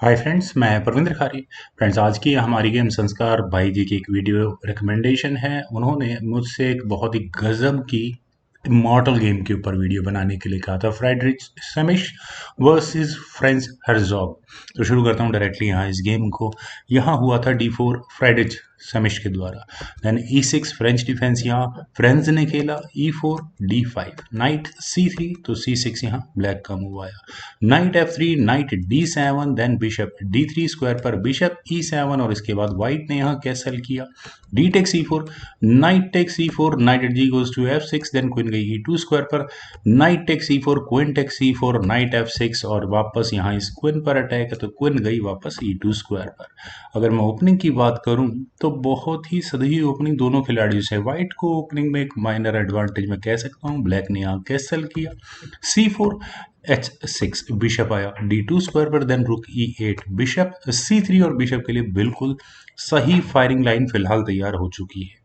Hi friends, मैं परविंद्र खारी। Friends, आज की हमारी गेम संस्कार भाई जी की एक वीडियो रिकमेंडेशन है। उन्होंने मुझसे एक बहुत ही गजब की इमॉर्टल गेम के ऊपर वीडियो बनाने के लिए कहा था, फ्रेडरिक सेमिश वर्सेस फ्रेंच हर्जॉग। तो शुरू करता हूँ डायरेक्टली यहाँ इस गेम को। यहाँ हुआ था D4 फ्रेडरिक सेमिश के द्वारा। देन E6 फ्रेंच डिफेंस, यहाँ फ्रेंच ने खेला E4 D5 नाइट C3, तो C6 यहाँ ब्लैक का मूव आया। Knight F3 knight D7, then bishop D3 square पर बिशप E7 और इसके बाद व्हाइट ने यहाँ कैसल किया। D take C4 knight take C4 knight at G goes to F6, then queen गई E2 स्क्वायर पर knight take C4 queen take C4 knight F6 और वापस यहाँ इस क्वीन पर अटैक है तो क्वीन गई वापस E2 स्क्वायर पर। अगर मैं ओपनिंग की बात करूं तो बहुत ही सही ओपनिंग दोनों खिलाड़ियों से। व्हाइट को ओपनिंग में एक माइनर एडवांटेज मैं कह सकता हूं, ब्लैक ने यहाँ कैसल किया। C4 H6 बिशप आया D2 स्क्वायर पर, देन रुक E8 बिशप C3 और बिशप के लिए बिल्कुल सही फायरिंग लाइन फिलहाल तैयार हो चुकी है।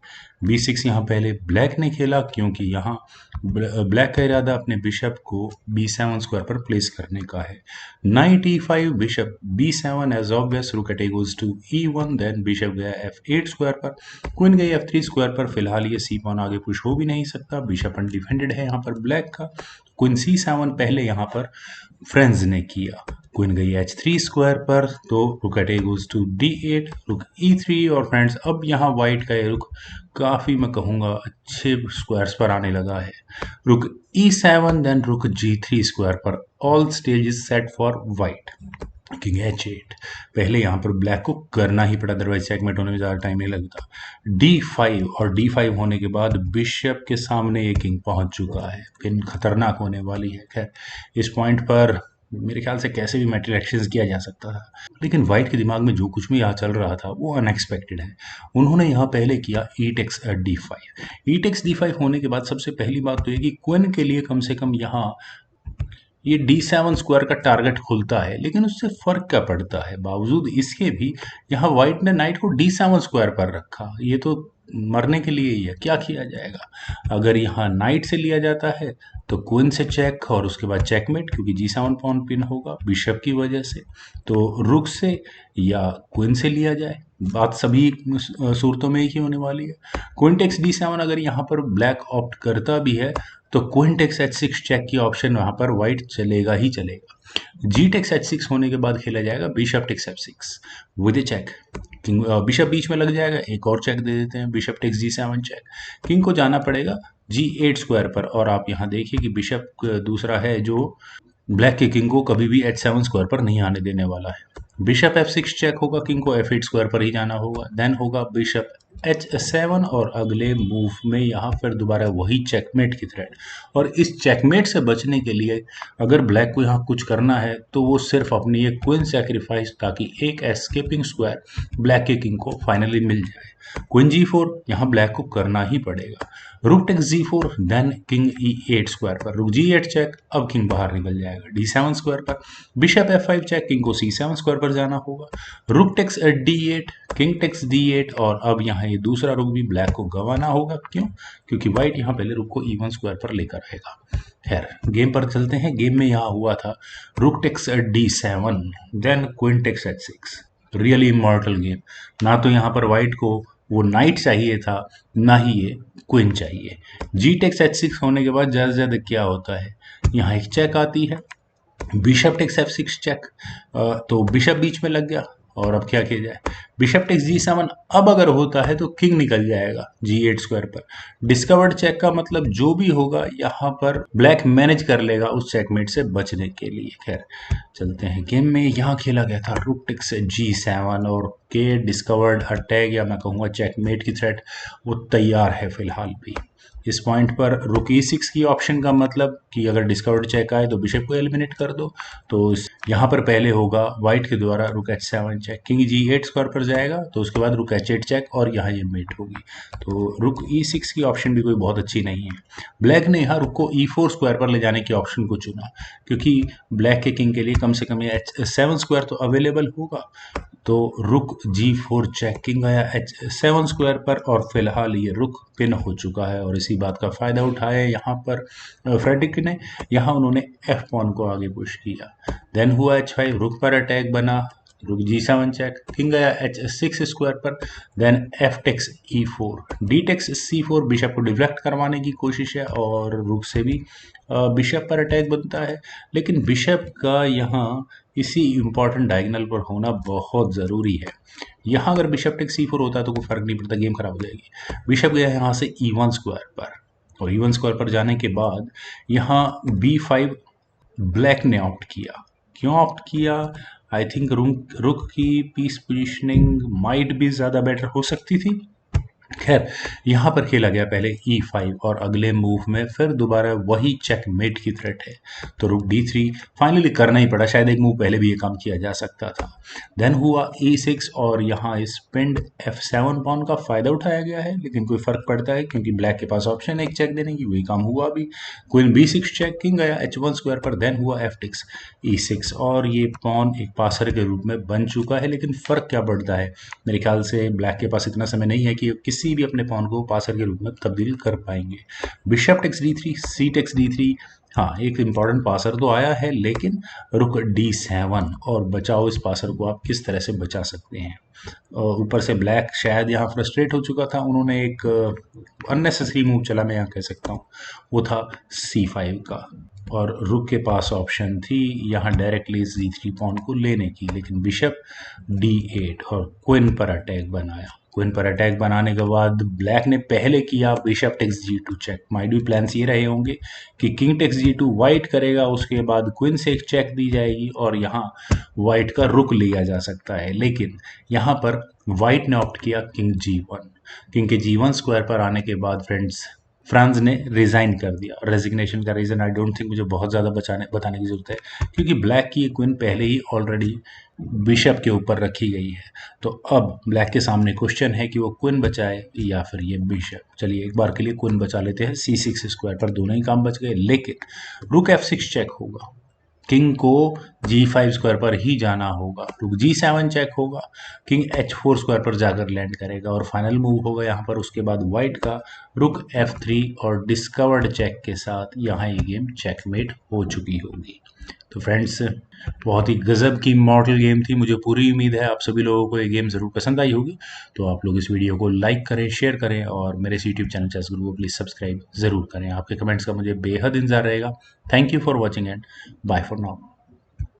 B6 यहाँ पहले ब्लैक ने खेला क्योंकि यहाँ ब्लैक का इरादा अपने बिशप को B7 स्क्वायर पर प्लेस करने का है। Knight E5 bishop B7 as obvious, rook at A goes to E1, then bishop गया F8 स्क्वायर पर, क्वीन गई F3 स्क्वायर पर। फिलहाल ये C पॉन आगे पुश हो भी नहीं सकता, बिशप अनडिफेंडेड है यहाँ पर ब्लैक का। क्वीन C7 पहले यहाँ पर फ्रेंड्स ने किया, क्वीन गई H3 स्क्वायर पर, तो रुक at A goes to D8, रुक E3 और फ्रेंड्स अब यहाँ व्हाइट का ये रुक काफी मैं कहूंगा अच्छे स्क्वायर्स पर आने लगा है। रुक E7, देन रुक G3 स्क्वायर पर। All stage is set for white. King H8 पहले यहाँ पर ब्लैक को करना ही पड़ा, अदरवाइज चेकमेट होने में ज़्यादा टाइम नहीं लगता। D5 और D5 होने के बाद बिशप के सामने ये किंग पहुंच चुका है, पिन खतरनाक होने वाली है। खैर, इस पॉइंट पर मेरे ख्याल से कैसे भी मेटल एक्सचेंज किया जा सकता था, लेकिन व्हाइट के दिमाग में जो कुछ भी यहाँ चल रहा था वो अनएक्सपेक्टेड है। उन्होंने यहाँ पहले किया E takes D5। E takes D5 होने के बाद सबसे पहली बात तो ये कि क्वीन के लिए कम से कम यहाँ ये D7 स्क्वायर का टारगेट खुलता है, लेकिन उससे फर्क क्या पड़ता है, बावजूद इसके भी यहाँ व्हाइट ने नाइट को D7 स्क्वायर पर रखा। ये तो मरने के लिए ही है, क्या किया जाएगा। अगर यहाँ नाइट से लिया जाता है तो क्वीन से चेक और उसके बाद चेकमेट, क्योंकि G7 पॉन पिन होगा बिशप की वजह से। तो रुक से या क्वीन से लिया जाए, बात सभी सूरतों में एक ही होने वाली है। क्वीन टेक्स D7 अगर यहाँ पर ब्लैक ऑप्ट करता भी है तो क्वीन टेक्स H6 चेक की ऑप्शन वहां पर व्हाइट चलेगा ही चलेगा। जी टेक्स H6 होने के बाद खेला जाएगा bishop takes F6 with a check. King bishop बीच में लग जाएगा, एक और चेक दे देते हैं, bishop takes G7 check. King को जाना पड़ेगा G8 स्क्वायर पर, और आप यहाँ देखिए कि बिशप दूसरा है जो ब्लैक के किंग को कभी भी H7 स्क्वायर पर नहीं आने देने वाला है। बिशप F6 चेक होगा, किंग को F8 स्क्वायर पर ही जाना होगा। देन होगा बिशप H7 और अगले मूव में यहाँ फिर दोबारा वही चेकमेट की थ्रेड। और इस चेकमेट से बचने के लिए अगर ब्लैक को यहाँ कुछ करना है तो वो सिर्फ अपनी ये क्वीन सैक्रिफाइस, ताकि एक एस्केपिंग स्क्वायर ब्लैक के किंग को फाइनली मिल जाए। क्वीन G4 यहाँ ब्लैक को करना ही पड़ेगा। Rook takes G4, then king E8 square पर, रुक G8 चेक, अब किंग बाहर निकल जाएगा D7 स्क्वायर पर। बिशप F5 चेक, किंग को C7 स्क्वायर पर जाना होगा। Rook takes D8, king takes D8 और अब यहाँ ये दूसरा रुक भी ब्लैक को गंवाना होगा। क्यों? क्योंकि व्हाइट यहाँ पहले रुक को E1 स्क्वायर पर लेकर आएगा। खैर, गेम पर चलते हैं। गेम में यहाँ हुआ था rook takes D7, then queen takes H6। Really immortal game. ना तो यहाँ पर व्हाइट को वो नाइट चाहिए था, ना ही ये क्वीन चाहिए। जी टेक्स H6 होने के बाद ज़्यादा से ज़्यादा क्या होता है, यहाँ एक चेक आती है, बिशप टेक्स F6 चेक, तो बिशप बीच में लग गया। और अब क्या किया जाए, बिशप टेक्स G7 अब अगर होता है तो किंग निकल जाएगा G8 स्क्वायर पर। डिस्कवर्ड चेक का मतलब जो भी होगा यहाँ पर ब्लैक मैनेज कर लेगा उस चेकमेट से बचने के लिए। खैर, चलते हैं गेम में। यहाँ खेला गया था रुक टेक्स G7 और के डिस्कवर्ड अटैक, या मैं कहूँगा चेकमेट की थ्रेट वो तैयार है फिलहाल भी। इस पॉइंट पर रुक E6 की ऑप्शन का मतलब कि अगर डिस्कवर्ड चेक आए तो बिशप को एलिमिनेट कर दो। तो यहाँ पर पहले होगा व्हाइट के द्वारा रुक H7 check, king G8 square पर जाएगा, तो उसके बाद रुक H8 चेक और यहाँ ये मेट होगी। तो रुक E6 की ऑप्शन भी कोई बहुत अच्छी नहीं है। ब्लैक ने यहाँ रुक को E4 स्क्वायर पर ले जाने की ऑप्शन को चुना, क्योंकि ब्लैक के किंग के लिए कम से कम ये H7 स्क्वायर तो अवेलेबल होगा। तो रुक G4 चेक, किंग आया H7 स्क्वायर पर और फिलहाल ये रुक पिन हो चुका है। और इसी बात का फायदा उठाया यहाँ पर फ्रेडरिक ने। यहाँ उन्होंने F पॉन को आगे पुश किया। देन हुआ H5, रुक पर अटैक बना, रुक G7 चेक, किंग गया H6 स्क्वायर पर, then F takes E4, D takes C4, bishop को डिफ्लेक्ट करवाने की कोशिश है और रुक से भी बिशप पर अटैक बनता है, लेकिन बिशप का यहाँ इसी इम्पॉर्टेंट डायगोनल पर होना बहुत ज़रूरी है। यहाँ अगर बिशप टेक्स C4 होता है तो कोई फर्क नहीं पड़ता, गेम खराब हो जाएगी। बिशप गया यहाँ से E1 स्क्वायर पर, और E1 स्क्वायर पर जाने के बाद यहाँ B5 ब्लैक ने ऑप्ट किया। क्यों ऑप्ट किया? आई थिंक रुक की पीस पोजीशनिंग माइट भी ज़्यादा बेटर हो सकती थी। खैर, यहाँ पर खेला गया पहले E5 और अगले मूव में फिर दोबारा वही चेकमेट की थ्रेट है, तो रुक D3 फाइनली करना ही पड़ा। शायद एक मूव पहले भी ये काम किया जा सकता था। देन हुआ E6 और यहाँ इस पिंड F7 पॉन का फायदा उठाया गया है, लेकिन कोई फर्क पड़ता है क्योंकि ब्लैक के पास ऑप्शन है एक चेक देने की, वही काम हुआ भी। क्वीन B6 चेक, किंग गया H1 स्क्वायर पर, देन हुआ F टेक्स E6 और ये पॉन एक पासर के रूप में बन चुका है। लेकिन फर्क क्या पड़ता है, मेरे ख्याल से ब्लैक के पास इतना समय नहीं है कि किसी भी अपने पॉन को पासर के रूप में तब्दील कर पाएंगे। Bishop takes D3, C takes D3, हाँ एक इम्पॉर्टेंट पासर तो आया है, लेकिन रुक D7 और बचाओ इस पासर को आप किस तरह से बचा सकते हैं। और ऊपर से ब्लैक शायद यहाँ फ्रस्ट्रेट हो चुका था, उन्होंने एक अननेसेसरी मूव चला, मैं यहाँ कह सकता हूँ, वो था C5 का, और रुक के पास ऑप्शन थी यहाँ डायरेक्टली C3 पॉन को लेने की, लेकिन बिशप D8 और क्वीन पर अटैक बनाया। क्वीन पर अटैक बनाने के बाद ब्लैक ने पहले किया bishop takes G2 check. Might भी प्लान्स ये रहे होंगे कि किंग टेक्स G2 वाइट करेगा, उसके बाद क्वीन से एक चेक दी जाएगी और यहाँ वाइट का रुक लिया जा सकता है, लेकिन यहाँ पर वाइट ने ऑप्ट किया किंग G1। किंग के G1 स्क्वायर पर आने के बाद फ्रेंड्स फ्रांस ने रिजाइन कर दिया। रेजिग्नेशन का रीज़न आई डोंट थिंक मुझे बहुत ज़्यादा बताने की ज़रूरत है, क्योंकि ब्लैक की क्वीन पहले ही ऑलरेडी बिशप के ऊपर रखी गई है। तो अब ब्लैक के सामने क्वेश्चन है कि वो क्वीन बचाए या फिर ये बिशप। चलिए एक बार के लिए क्वीन बचा लेते हैं। C6 स्क्वायर पर दोनों ही काम बच गए, लेकिन रुक F6 चेक होगा, किंग को G5 स्क्वायर पर ही जाना होगा, रुक G7 चेक होगा, किंग H4 स्क्वायर पर जाकर लैंड करेगा और फाइनल मूव होगा यहाँ पर। उसके बाद वाइट का रुक F3 और डिस्कवर्ड चेक के साथ यहाँ ये गेम चेकमेट हो चुकी होगी। तो फ्रेंड्स, बहुत ही गजब की मॉडल गेम थी। मुझे पूरी उम्मीद है आप सभी लोगों को ये गेम ज़रूर पसंद आई होगी। तो आप लोग इस वीडियो को लाइक करें, शेयर करें और मेरे यूट्यूब चैनल चेस गुरु को प्लीज़ सब्सक्राइब ज़रूर करें। आपके कमेंट्स का मुझे बेहद इंतजार रहेगा। Thank you for watching and bye for now.